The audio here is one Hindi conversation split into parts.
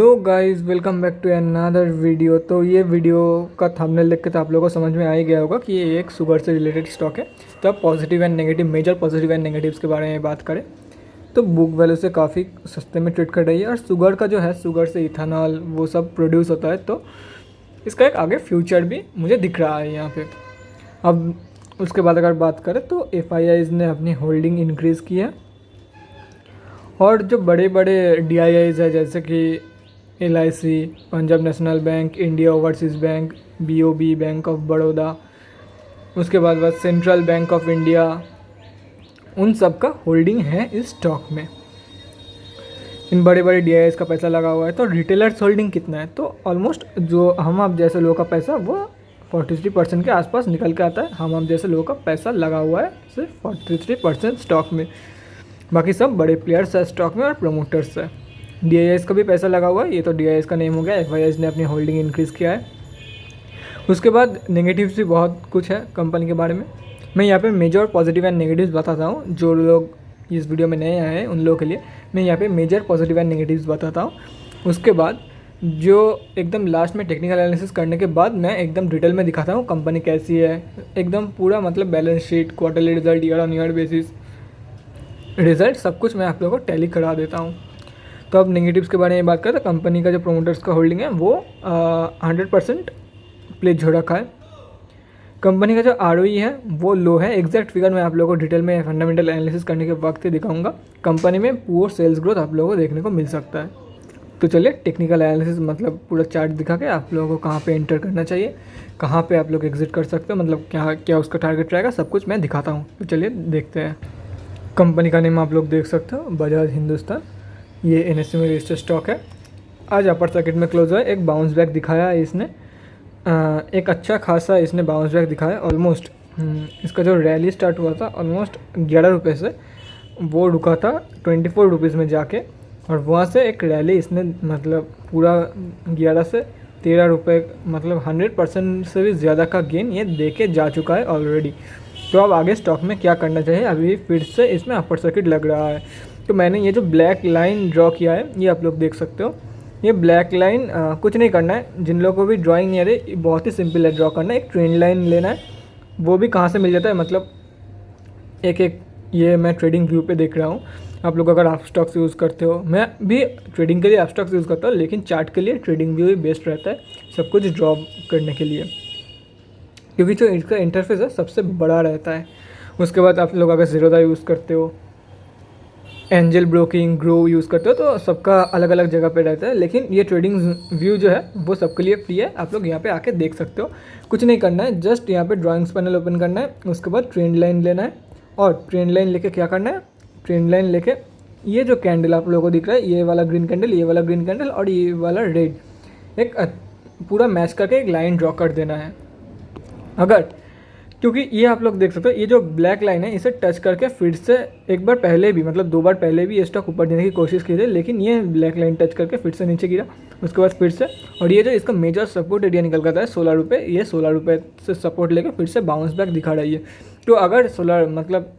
Hello guys, welcome back to another video. तो ये वीडियो का थंबनेल देख के तो आप लोगों को समझ में आ ही गया होगा कि ये एक शुगर से रिलेटेड स्टॉक है। तो अब positive and negative, major positive and negatives के बारे में बात करें तो बुक वैल्यू से काफ़ी सस्ते में ट्रेड कर रही है। और शुगर का जो है, शुगर से इथेनॉल वो सब प्रोड्यूस होता है, तो इसका एक आगे फ्यूचर भी मुझे दिख रहा है यहाँ पे। अब उसके बाद अगर बात करें तो FIIs ने अपनी होल्डिंग इंक्रीज़ की है। और जो बड़े बड़े DIIs है जैसे कि LIC, Punjab national bank, India overseas bank, BOB, bank of Baroda, उसके बाद सेंट्रल बैंक ऑफ इंडिया, उन सब का होल्डिंग है इस स्टॉक में। इन बड़े बड़े DIIs का पैसा लगा हुआ है। तो रिटेलर्स होल्डिंग कितना है? तो ऑलमोस्ट जो हम आप जैसे लोगों का पैसा वो 43% के आसपास निकल के आता है। हम आप जैसे लोगों का पैसा लगा हुआ है सिर्फ 43% स्टॉक में। बाकी सब बड़े प्लेयर्स है स्टॉक में और प्रमोटर्स है। DIIs का भी पैसा लगा हुआ है, ये तो DIIs का नेम हो गया। FIIs ने अपनी होल्डिंग इंक्रीज़ किया है। उसके बाद नेगेटिव्स भी बहुत कुछ है कंपनी के बारे में। मैं यहाँ पे मेजर पॉजिटिव एंड नेगेटिव्स बताता हूँ। जो लोग इस वीडियो में नए आए हैं उन लोगों के लिए मैं यहाँ पे मेजर पॉजिटिव एंड नेगेटिव्स बताता हूँ। उसके बाद जो एकदम लास्ट में टेक्निकल एनालिसिस करने के बाद मैं एकदम डिटेल में दिखाता हूँ कंपनी कैसी है, एकदम पूरा मतलब balance sheet, quarterly result, year on year basis result, सब कुछ मैं आप लोगों को टैली करा देता हूँ। तो अब नेगेटिव्स के बारे में बात करें तो कंपनी का जो प्रोमोटर्स का होल्डिंग है वो 100% प्लेज हो रखा है। कंपनी का जो ROE है वो लो है। एग्जैक्ट फिगर मैं आप लोगों को डिटेल में फंडामेंटल एनालिसिस करने के वक्त ही दिखाऊंगा। कंपनी में पुअर सेल्स ग्रोथ आप लोगों को देखने को मिल सकता है। तो चलिए टेक्निकल एनालिसिस मतलब पूरा चार्ट दिखा के आप लोगों को कहाँ पे एंटर करना चाहिए, कहाँ पे आप लोग एग्जिट कर सकते हो, मतलब क्या क्या उसका टारगेट रहेगा, सब कुछ मैं दिखाता हूँ। तो चलिए देखते हैं। कंपनी का नेम आप लोग देख सकते हो, बजाज हिंदुस्तान। ये NSE में रजिस्टर्ड स्टॉक है। आज अपर सर्किट में क्लोज हुआ है। एक बाउंस बैक दिखाया है इसने, एक अच्छा खासा इसने बाउंस बैक दिखाया। ऑलमोस्ट इसका जो रैली स्टार्ट हुआ था ऑलमोस्ट 11 रुपये से, वो रुका था 24 रुपीज़ में जाके। और वहाँ से एक रैली इसने मतलब पूरा 11 से 13 रुपये, मतलब 100% से भी ज़्यादा का गेन ये दे के जा चुका है ऑलरेडी। तो अब आगे स्टॉक में क्या करना चाहिए? अभी फिर से इसमें अपर सर्किट लग रहा है। तो मैंने ये जो ब्लैक लाइन ड्रॉ किया है ये आप लोग देख सकते हो। ये ब्लैक लाइन कुछ नहीं करना है। जिन लोगों को भी ड्राइंग नहीं आ रही, बहुत ही सिंपल है ड्रॉ करना। एक ट्रेंड लाइन लेना है, वो भी कहाँ से मिल जाता है, मतलब एक ये मैं ट्रेडिंग व्यू पे देख रहा हूँ। आप लोग अगर आप स्टॉक्स यूज़ करते हो, मैं भी ट्रेडिंग के लिए आप स्टॉक्स यूज़ करता हूँ, लेकिन चार्ट के लिए ट्रेडिंग व्यू ही बेस्ट रहता है सब कुछ ड्रॉ करने के लिए, क्योंकि जो इसका इंटरफेस है सबसे बड़ा रहता है। उसके बाद आप लोग अगर ज़ीरोधा यूज़ करते हो, एंजल ब्रोकिंग, ग्रो यूज़ करते हो, तो सबका अलग अलग जगह पे रहता है। लेकिन ये ट्रेडिंग व्यू जो है वो सबके लिए फ्री है। आप लोग यहाँ पे आके देख सकते हो। कुछ नहीं करना है, जस्ट यहाँ पे ड्राइंग्स पैनल ओपन करना है। उसके बाद ट्रेंड लाइन लेना है और ट्रेंड लाइन लेके क्या करना है, ट्रेंड लाइन लेके ये जो कैंडल आप लोगों को दिख रहा है, ये वाला ग्रीन कैंडल, ये वाला ग्रीन कैंडल और ये वाला रेड, एक पूरा मैच करके एक लाइन ड्रॉ कर देना है। अगर क्योंकि ये आप लोग देख सकते हो, ये जो ब्लैक लाइन है इसे टच करके फिर से एक बार पहले भी, मतलब 2 बार पहले भी ये स्टॉक ऊपर जाने की कोशिश की थी, लेकिन ये ब्लैक लाइन टच करके फिर से नीचे गिरा। उसके बाद फिर से, और ये जो इसका मेजर सपोर्ट एरिया निकल कर है 16 रुपये, ये 16 रुपये से सपोर्ट लेके फिर से बाउंस बैक दिखा रही है। तो अगर 16 मतलब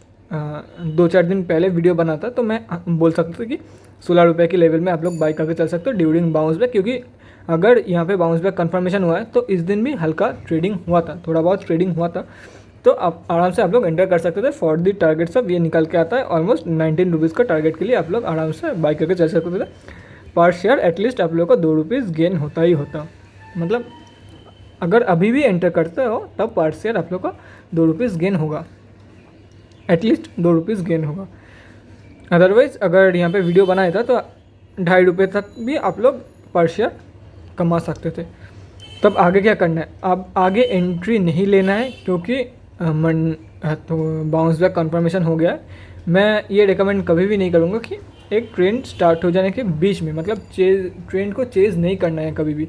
2-4 दिन पहले वीडियो बना था तो मैं बोल सकता था कि 16 रुपये के लेवल में आप लोग बाई करके चल सकते हो ड्यूरिंग बाउंस बैक, क्योंकि अगर यहाँ पे बाउंस बैक कंफर्मेशन हुआ है तो इस दिन भी हल्का ट्रेडिंग हुआ था, थोड़ा बहुत ट्रेडिंग हुआ था। तो आप आराम से आप लोग एंटर कर सकते थे। फॉर दी टारगेट सब ये निकल के आता है ऑलमोस्ट 19 रुपीज़ का टारगेट के लिए आप लोग आराम से बाई करके चल सकते थे। पर शेयर एटलीस्ट आप लोग को 2 रुपीज़ गेन होता ही होता। मतलब अगर अभी भी एंटर करते हो तब पर शेयर आप लोग का 2 रुपीज़ गेन होगा, एटलीस्ट 2 रुपीज़ गेन होगा। अदरवाइज़ अगर यहाँ पे वीडियो बनाया था तो 2.5 रुपये तक भी आप लोग पर शेयर कमा सकते थे। तब आगे क्या करना है? अब आगे एंट्री नहीं लेना है, क्योंकि तो बाउंस बैक कन्फर्मेशन हो गया है। मैं ये रिकमेंड कभी भी नहीं करूँगा कि एक ट्रेंड स्टार्ट हो जाने के बीच में, मतलब ट्रेंड को चेज़ नहीं करना है कभी भी।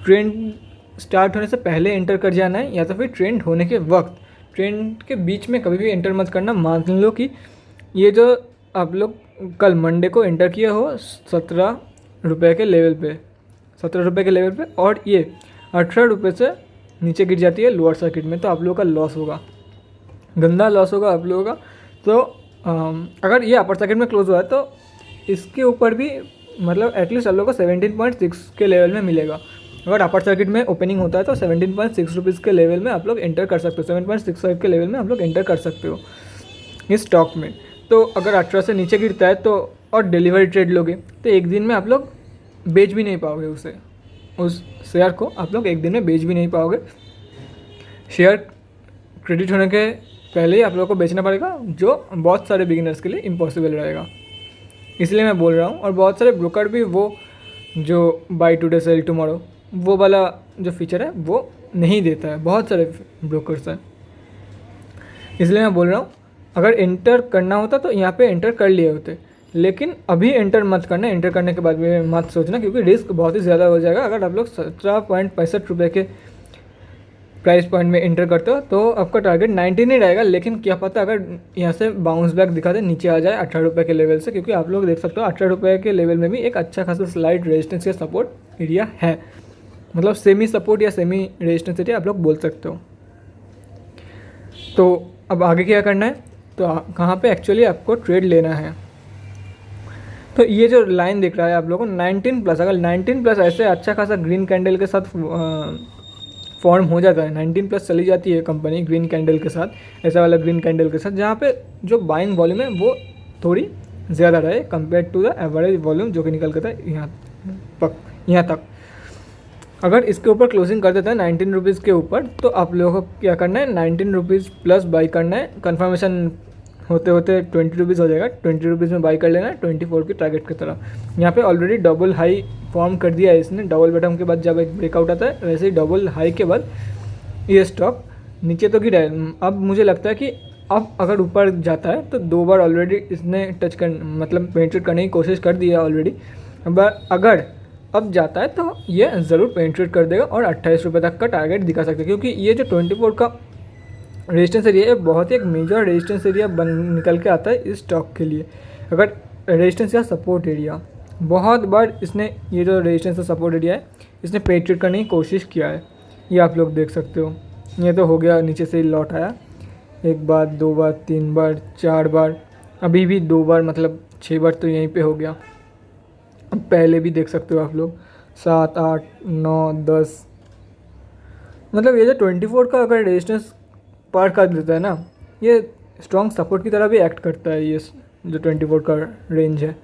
ट्रेंड स्टार्ट होने से पहले एंटर कर जाना है, या तो फिर ट्रेंड होने के वक्त। ट्रेंड के बीच में कभी भी एंटर मत करना। मान लो कि ये जो आप लोग कल मंडे को एंटर किए हो 17 रुपये के लेवल पे, 17 रुपये के लेवल पे, और ये 18 रुपये से नीचे गिर जाती है लोअर सर्किट में, तो आप लोगों का लॉस होगा, गंदा लॉस होगा आप लोगों का। तो अगर ये अपर सर्किट में क्लोज हुआ है तो इसके ऊपर भी मतलब एटलीस्ट आप लोगों को 17.6 के लेवल में मिलेगा। अगर अपर सर्किट में ओपनिंग होता है तो 17.6 रुपीज़ के लेवल में आप लोग एंटर कर सकते हो, 7.65 के लेवल में आप लोग एंटर कर सकते हो इस स्टॉक में। तो अगर 18 से नीचे गिरता है तो और डिलीवरी ट्रेड लोगे तो एक दिन में आप लोग बेच भी नहीं पाओगे उसे, उस शेयर को आप लोग एक दिन में बेच भी नहीं पाओगे। शेयर क्रेडिट होने के पहले ही आप लोगों को बेचना पड़ेगा, जो बहुत सारे बिगिनर्स के लिए इम्पॉसिबल रहेगा, इसलिए मैं बोल रहा हूँ। और बहुत सारे ब्रोकर भी वो जो बाय टुडे सेल टुमारो वो वाला जो फीचर है वो नहीं देता है, बहुत सारे ब्रोकर्स हैं, इसलिए मैं बोल रहा हूँ अगर एंटर करना होता तो यहाँ पे एंटर कर लिए होते, लेकिन अभी एंटर मत करना। एंटर करने के बाद में मत सोचना, क्योंकि रिस्क बहुत ही ज़्यादा हो जाएगा। अगर आप लोग 17.65 रुपये के प्राइस पॉइंट में एंटर करते हो तो आपका टारगेट 19 ही रहेगा, लेकिन क्या पता अगर यहाँ से बाउंस बैक दिखा दे, नीचे आ जाए 18 रुपये के लेवल से, क्योंकि आप लोग देख सकते हो 18 रुपये के लेवल में भी एक अच्छा खासा स्लाइड रेजिस्टेंस या सपोर्ट एरिया है, मतलब सेमी सपोर्ट या सेमी रेजिस्टेंस एरिया आप लोग बोल सकते हो। तो अब आगे क्या करना है, तो कहाँ पे एक्चुअली आपको ट्रेड लेना है। तो ये जो लाइन दिख रहा है आप लोगों को 19+, अगर 19+ ऐसे अच्छा खासा ग्रीन कैंडल के साथ फॉर्म हो जाता है, 19+ चली जाती है कंपनी ग्रीन कैंडल के साथ, ऐसा वाला ग्रीन कैंडल के साथ, जहाँ पे जो बाइंग वॉल्यूम है वो थोड़ी ज़्यादा रहे compare to the average volume जो कि निकल के था यहाँ तक। अगर इसके ऊपर क्लोजिंग कर देता है 19 रुपीज़ के ऊपर, तो आप लोगों को क्या करना है, 19 रुपीज़ प्लस बाई करना है। कन्फर्मेशन होते होते 20 रुपीज़ हो जाएगा, 20 रुपीज़ में बाई कर लेना है 24 की टारगेट की तरह। यहाँ पे ऑलरेडी डबल हाई फॉर्म कर दिया है इसने, डबल बॉटम के बाद जब एक ब्रेकआउट आता है वैसे ही डबल हाई के बाद ये स्टॉक नीचे तो गिरा है। अब मुझे लगता है कि अब अगर ऊपर जाता है तो 2 बार ऑलरेडी इसने टच कर मतलब पेनिट्रेट करने की कोशिश कर दी है ऑलरेडी। अगर अब जाता है तो ये ज़रूर पेनिट्रेट कर देगा और 28 रुपये तक का टारगेट दिखा सकते हैं, क्योंकि ये जो 24 का रेजिस्टेंस एरिया है बहुत ही एक मेजर रेजिस्टेंस एरिया निकल के आता है इस स्टॉक के लिए। अगर रेजिस्टेंस या सपोर्ट एरिया बहुत बार इसने ये जो रेजिस्टेंस या सपोर्ट एरिया है इसने पेनिट्रेट करने की कोशिश किया है, ये आप लोग देख सकते हो। ये तो हो गया, नीचे से लौट आया 1 बार 2 बार 3 बार 4 बार, अभी भी 2 बार, मतलब 6 बार तो यहीं पे हो गया। पहले भी देख सकते हो आप लोग 7 8 9 10, मतलब ये जो 24 का अगर रेजिस्टेंस पार कर देता है ना, ये स्ट्रॉन्ग सपोर्ट की तरह भी एक्ट करता है ये जो 24 का रेंज है।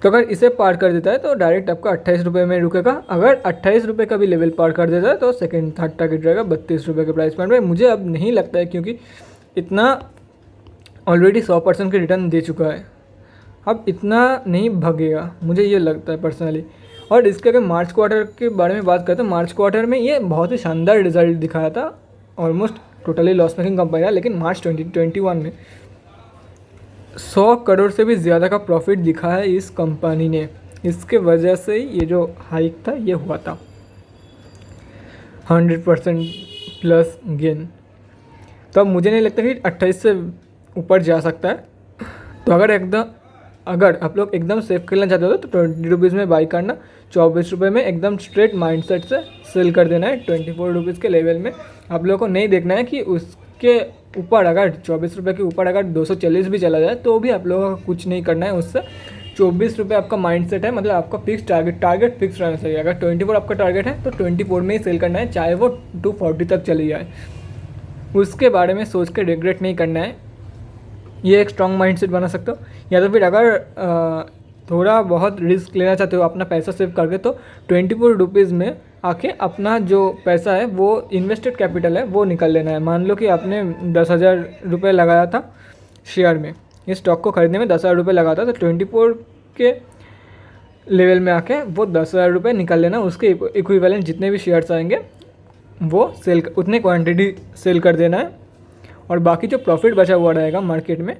तो अगर इसे पार कर देता है तो डायरेक्ट आपका 28 रुपये में रुकेगा। अगर 28 रुपये का भी लेवल पार कर देता है तो सेकंड थर्ड टारगेट रहेगा 32 रुपये के प्राइस पॉइंट में। मुझे अब नहीं लगता है, क्योंकि इतना ऑलरेडी 100% के रिटर्न दे चुका है, अब इतना नहीं भागेगा, मुझे ये लगता है पर्सनली। और इसके अगर मार्च क्वार्टर के बारे में बात करते हैं, मार्च क्वार्टर में ये बहुत ही शानदार रिजल्ट दिखाया था, almost totally loss making company है, लेकिन मार्च 2021 में 100 करोड़ से भी ज़्यादा का प्रॉफिट दिखा है इस कंपनी ने। इसके वजह से ये जो हाइक था ये हुआ था 100% प्लस गेन। तो अब मुझे नहीं लगता कि 28 से ऊपर जा सकता है। तो अगर आप लोग एकदम सेफ खेलना चाहते हो तो 20 रुपीज़ में बाई करना, 24 रुपये में एकदम स्ट्रेट माइंडसेट से सेल कर देना है 24 रुपीज़ के लेवल में। आप लोगों को नहीं देखना है कि उसके ऊपर अगर 24 रुपये के ऊपर अगर 240 भी चला जाए तो भी आप लोगों को कुछ नहीं करना है उससे। 24 रुपये आपका माइंडसेट है, मतलब आपका फिक्स टारगेट फिक्स रहना चाहिए। अगर 24 आपका टारगेट है तो 24 में ही सेल करना है, चाहे वो 240 तक चली जाए, उसके बारे में सोच के रिग्रेट नहीं करना है। ये एक स्ट्रॉन्ग माइंडसेट बना सकते हो। या तो फिर अगर थोड़ा बहुत रिस्क लेना चाहते हो अपना पैसा सेव करके, तो 24 रुपीज़ में आके अपना जो पैसा है वो इन्वेस्टेड कैपिटल है वो निकल लेना है। मान लो कि आपने 10,000 रुपये लगाया था शेयर में, इस स्टॉक को खरीदने में 10,000 रुपये लगा था, तो 24 के लेवल में आके वो 10,000 रुपये निकल लेना। उसके इक्विवेलेंट जितने भी शेयर्स आएंगे वो सेल, उतने क्वांटिटी सेल कर देना है, और बाकी जो प्रॉफिट बचा हुआ रहेगा मार्केट में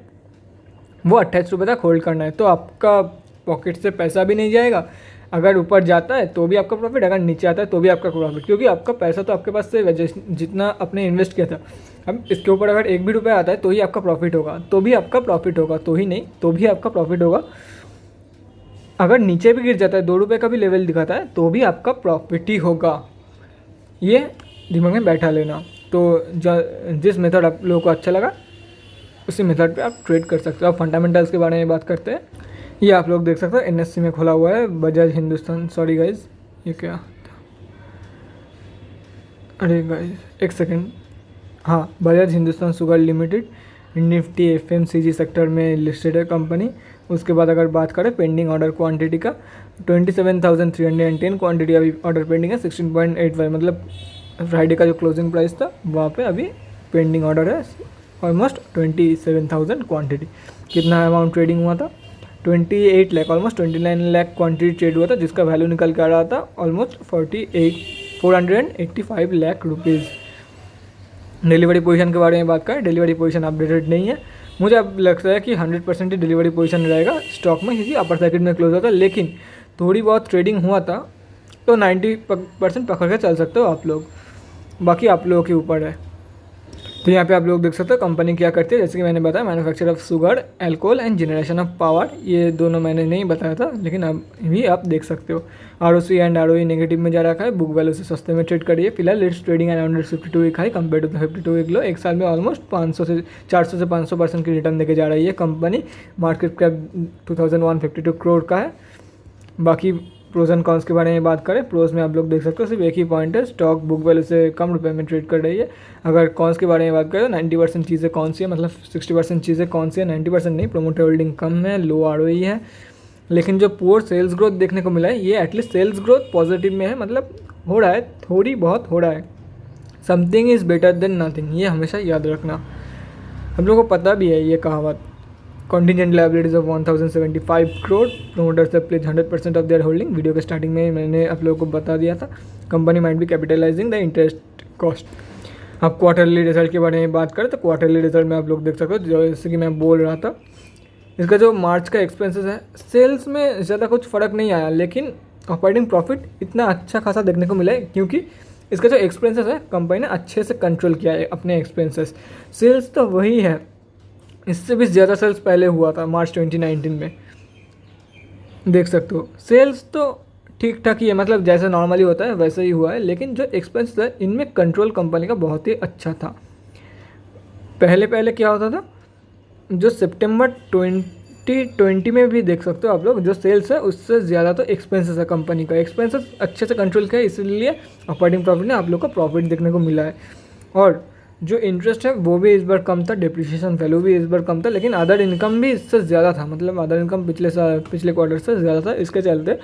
वो 28 रुपये तक होल्ड करना है। तो आपका पॉकेट से पैसा भी नहीं जाएगा, अगर ऊपर जाता है तो भी आपका प्रॉफिट, अगर नीचे आता है तो भी आपका प्रॉफिट, क्योंकि आपका पैसा तो आपके पास से जितना आपने इन्वेस्ट किया था। अब इसके ऊपर अगर 1 भी रुपया आता है तो ही आपका प्रॉफिट होगा, तो भी आपका प्रॉफिट होगा, तो ही नहीं तो भी आपका प्रॉफिट होगा। अगर नीचे भी गिर जाता है, 2 रुपये का भी लेवल दिखाता है तो भी आपका प्रॉफिट ही होगा, ये दिमाग में बैठा लेना। तो जिस मेथड आप लोगों को अच्छा लगा उसी मेथड पे आप ट्रेड कर सकते हो। अब फंडामेंटल्स के बारे में बात करते हैं। ये आप लोग देख सकते हो NSE में खुला हुआ है बजाज हिंदुस्तान, सॉरी गाइज ये क्या, अरे गाइज एक सेकेंड, हाँ Bajaj Hindustan sugar limited Nifty FMCG sector में लिस्टेड है कंपनी। उसके बाद अगर बात करें पेंडिंग ऑर्डर क्वांटिटी का, 27,310 क्वांटिटी अभी ऑर्डर पेंडिंग है, 16.85 मतलब फ्राइडे का जो क्लोजिंग प्राइस था वहाँ पे अभी पेंडिंग ऑर्डर है ऑलमोस्ट 27,000 क्वांटिटी। कितना अमाउंट ट्रेडिंग हुआ था, 28 lakh, almost 29 lakh quantity trade हुआ था, जिसका वैल्यू निकल के आ रहा था almost 485 lakh rupees. Delivery position के बारे में बात करें, डिलीवरी पोजीशन अपडेटेड नहीं है। मुझे अब लगता है कि 100% ही डिलीवरी पोजीशन रहेगा स्टॉक में, क्योंकि अपर सर्किट में क्लोज होता है, लेकिन थोड़ी बहुत ट्रेडिंग हुआ था तो 90% पकड़ के चल सकते हो आप लोग, बाकी आप लोगों के ऊपर है। तो यहाँ पे आप लोग देख सकते हो कंपनी क्या करती है, जैसे कि मैंने बताया manufacture of sugar, alcohol and generation of power, ये दोनों मैंने नहीं बताया था लेकिन अब भी आप देख सकते हो। ROC एंड ROE नेगेटिव में जा रखा है, बुक वैल्यू से सस्ते में ट्रेड करिए फिलहाल, it's trading and 152 week high compare to the 52 week low. एक साल में ऑलमोस्ट 400 से 500% की रिटर्न देके जा रही है कंपनी। मार्केट कैप 2152 करोड़ का है। बाकी प्रोज एंड कॉन्स के बारे में बात करें, प्रोज में आप लोग देख सकते हो सिर्फ एक ही पॉइंट है, स्टॉक बुक वैल्यू से कम रुपए में ट्रेड कर रही है। अगर कॉन्स के बारे में बात करें तो 90% चीज़ें कौन सी है, मतलब 60% चीज़ें कौन सी है, 90% नहीं, प्रोमोटर होल्डिंग कम है, लो ROE है। लेकिन जो पुअर सेल्स ग्रोथ देखने को मिला है, ये एटलीस्ट सेल्स ग्रोथ पॉजिटिव में है, मतलब हो रहा है, थोड़ी बहुत हो रहा है। Something is better than nothing, ये हमेशा याद रखना। हम लोग को पता भी है ये कहावत। Contingent liabilities of 1075 crore, promoters have pledge 100% of their holding. Video के स्टार्टिंग में मैंने आप लोगों को बता दिया था, company might be capitalising the interest cost. अब क्वार्टरली रिजल्ट के बारे में बात करें तो क्वार्टरली रिजल्ट में आप लोग देख सकते हो, जैसे कि मैं बोल रहा था, इसका जो मार्च का एक्सपेंसेस है, सेल्स में ज़्यादा कुछ फ़र्क नहीं आया, लेकिन ऑपरेटिंग प्रॉफिट इतना अच्छा खासा देखने को मिला है, क्योंकि इसका जो एक्सपेंसेस है कंपनी ने अच्छे से कंट्रोल किया है अपने एक्सपेंसेस। सेल्स तो वही है, इससे भी ज़्यादा सेल्स पहले हुआ था मार्च 2019 में, देख सकते हो। सेल्स तो ठीक ठाक ही है, मतलब जैसे नॉर्मली होता है वैसे ही हुआ है, लेकिन जो एक्सपेंस है इनमें कंट्रोल कंपनी का बहुत ही अच्छा था। पहले क्या होता था, जो सितंबर 2020 में भी देख सकते हो आप लोग, जो सेल्स है उससे ज़्यादा तो एक्सपेंसेस है कंपनी का, एक्सपेंसेस अच्छे से कंट्रोल किया है, इसलिए ऑपरेटिंग प्रॉफिट ने आप लोग को प्रॉफिट देखने को मिला है। और जो इंटरेस्ट है वो भी इस बार कम था, डिप्रिसिएशन वैल्यू भी इस बार कम था, लेकिन अदर इनकम भी इससे ज़्यादा था, मतलब अदर इनकम पिछले क्वार्टर से ज़्यादा था। इसके चलते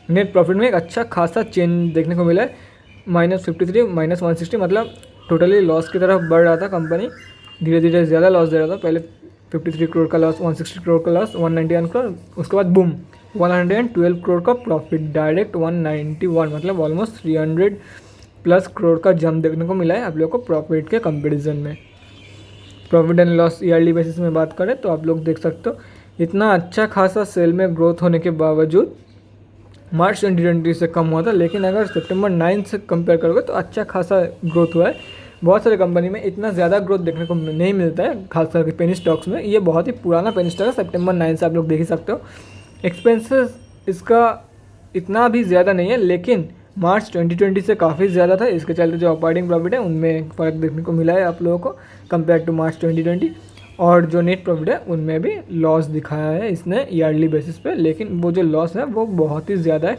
नेट प्रॉफिट में एक अच्छा खासा चेंज देखने को मिला है, -53 -160, मतलब टोटली लॉस की तरफ बढ़ रहा था कंपनी, धीरे धीरे ज़्यादा लॉस दे रहा था। पहले 53 करोड़ का लॉस, 160 करोड़ का लॉस, 191 करोड़, उसके बाद बूम 112 करोड़ का प्रॉफिट, डायरेक्ट 191, मतलब ऑलमोस्ट 300+ करोड़ का जंप देखने को मिला है आप लोग को प्रॉफिट के कंपैरिजन में। Profit and loss yearly basis में बात करें तो आप लोग देख सकते हो, इतना अच्छा खासा सेल में ग्रोथ होने के बावजूद मार्च 2020 से कम हुआ था, लेकिन अगर सितंबर 9 से कंपेयर करोगे तो अच्छा खासा ग्रोथ हुआ है। बहुत सारे कंपनी में इतना ज़्यादा ग्रोथ देखने को नहीं मिलता है, खास करके पेनी स्टॉक्स में। ये बहुत ही पुराना पेनी स्टॉक है, सितंबर 9 से आप लोग देख ही सकते हो। एक्सपेंसेस इसका इतना भी ज़्यादा नहीं है, लेकिन मार्च 2020 से काफ़ी ज़्यादा था, इसके चलते जो ऑपरेटिंग प्रॉफिट है उनमें फ़र्क देखने को मिला है आप लोगों को कंपेयर टू मार्च 2020। और जो नेट प्रॉफिट है उनमें भी लॉस दिखाया है इसने ईयरली बेसिस पे, लेकिन वो जो लॉस है वो बहुत ही ज़्यादा है,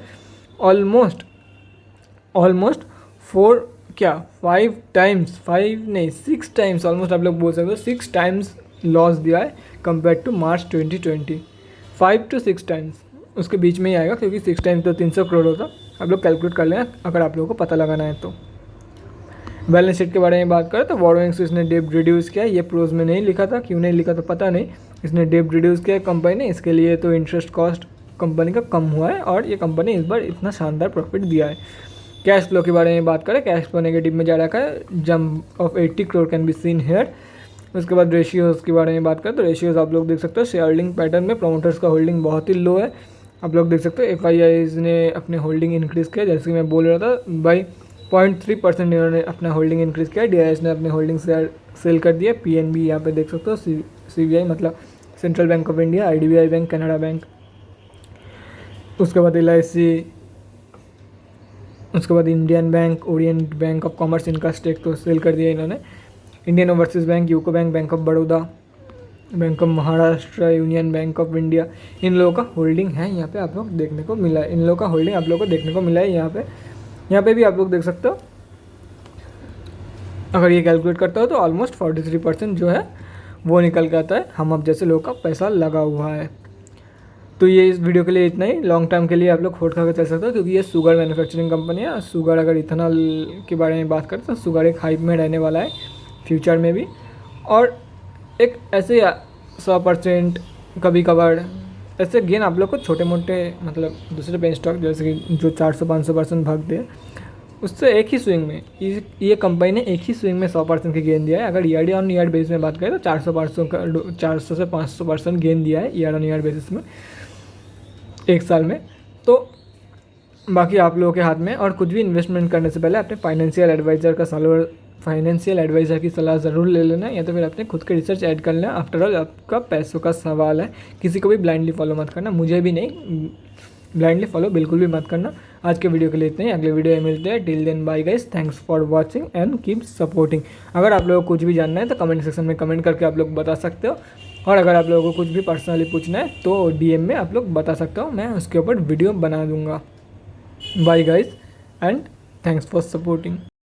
ऑलमोस्ट 6 टाइम्स ऑलमोस्ट आप लोग बोल सकते हो, 6 टाइम्स लॉस दिया है compare to March 2020, 5 to 6 times, उसके बीच में ही आएगा, क्योंकि 6 टाइम्स तो 300 करोड़ होता। आप लोग कैलकुलेट कर लें अगर आप लोगों को पता लगाना है तो। बैलेंस शीट के बारे में बात करें तो बोरोइंग्स इसने डेब्ट रिड्यूस किया, ये प्रोज में नहीं लिखा था, क्यों नहीं लिखा तो पता नहीं, इसने डेब्ट रिड्यूस किया कंपनी ने, इसके लिए तो इंटरेस्ट कॉस्ट कंपनी का कम हुआ है और ये कंपनी इस बार इतना शानदार प्रॉफिट दिया है। कैश फ्लो के बारे में बात करें, कैश फ्लो नेगेटिव में जा रखा है, jump of 80 crore can be seen here. उसके बाद रेशियोज़ के बारे में बात करें तो रेशियोज़ आप लोग देख सकते हो, शेयर होल्डिंग पैटर्न में प्रोमोटर्स का होल्डिंग बहुत ही लो है, आप लोग देख सकते हो। FIIs ने अपने होल्डिंग इंक्रीज़ किया, जैसे कि मैं बोल रहा था, बाई 0.3% इन्होंने अपना होल्डिंग इंक्रीज़ किया। DIS ने अपने होल्डिंग सेल कर दिया। PNB यहाँ पे देख सकते हो, CBI मतलब central bank of India, IDBI bank, Canada bank, उसके बाद LIC, उसके बाद Indian bank, orient bank of commerce, इनका स्टेक तो सेल कर दिया इन्होंने। Indian overseas bank, UCO bank, bank of Baroda, bank of Maharashtra, union bank of India, इन लोगों का होल्डिंग है यहाँ पे आप लोग देखने को मिला है। इन लोगों का होल्डिंग आप लोगों को देखने को मिला है यहाँ पे भी आप लोग देख सकते हो। अगर ये कैलकुलेट करता हो तो ऑलमोस्ट 43% जो है वो निकल के आता है, हम अब जैसे लोगों का पैसा लगा हुआ है। तो ये इस वीडियो के लिए इतना ही। लॉन्ग टर्म के लिए आप लोग खोट खा कर चल सकते हो, क्योंकि ये शुगर मैन्युफैक्चरिंग कंपनी है। शुगर, अगर इथेनॉल के बारे में बात करें तो शुगर एक हाइप में रहने वाला है फ्यूचर में भी। और एक ऐसे 100% कभी कभार ऐसे गेन आप लोग को छोटे मोटे मतलब दूसरे पेन स्टॉक जैसे कि जो 400-500% भागते हैं उससे एक ही स्विंग में ये कंपनी ने एक ही स्विंग में 100% की गेन दिया है। अगर ईयर ऑन ईयर बेसिस में बात करें तो 400 से 500% गेन दिया है ईयर ऑन ईयर बेसिस में एक साल में। तो बाकी आप लोगों के हाथ में। और कुछ भी इन्वेस्टमेंट करने से पहले अपने फाइनेंशियल एडवाइज़र की सलाह ज़रूर ले लेना, या तो फिर अपने खुद के रिसर्च ऐड कर लेना। आफ्टर ऑल आपका पैसों का सवाल है, किसी को भी ब्लाइंडली फॉलो मत करना, मुझे भी नहीं, ब्लाइंडली फॉलो बिल्कुल भी मत करना। आज के वीडियो के लिए इतना ही, अगले वीडियो में मिलते हैं। Till then bye guys, thanks for watching and keep supporting. अगर आप लोगों को कुछ भी जानना है तो कमेंट सेक्शन में कमेंट करके आप लोग बता सकते हो, और अगर आप लोगों को कुछ भी पर्सनली पूछना है तो डीएम में आप लोग बता सकते हो, मैं उसके ऊपर वीडियो बना दूंगा। Bye guys and thanks for supporting.